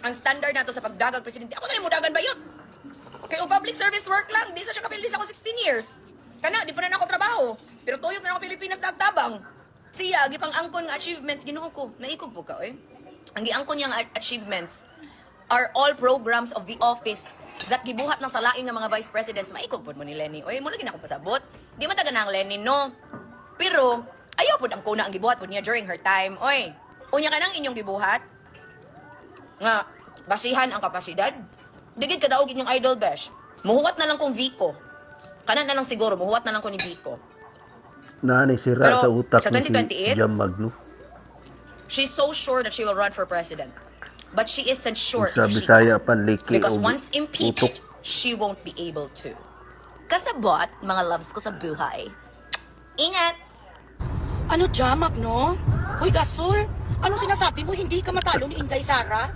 ang standard nato sa pagdagag presidente. Ako na mo dagan bayot. Kay o public service work lang, di sa siya kapilis ako 16 years. Kana, di pa na ako trabaho. Pero tuyok na ako Pilipinas dagtabang. Siya, gipang angkon nga achievements, ginuo ko. Naikog po ka, eh. Ang giangkon niyang achievements are all programs of the office that gibuhat ng salain ng mga vice presidents. Maikog po mo ni Lenny. Oy, mo lagi na ako pasabot. Di man taga na ang Lenny, no? Pero, ayaw po ang kuna ang gibuhat po niya during her time. Oy, unya ka nang inyong gibuhat? Nga, basihan ang kapasidad? Digid ka daog inyong idol, besh. Muhuwat na lang kong Vico. Kanan na lang siguro, muhuwat na lang ko ni Vico. Nanay sira Pero, sa utak sa ni si 2028, Jam Magno. she's so sure that she will run for president. But she isn't sure Sa if she Bisaya can. pan liki Because o once impeached, utok. she won't be able to. Kasabot, mga loves ko sa buhay. Ingat! Ano, Jamak, no? Hoy, Gasol, anong sinasabi mo? Hindi ka matalo ni Inday Sara?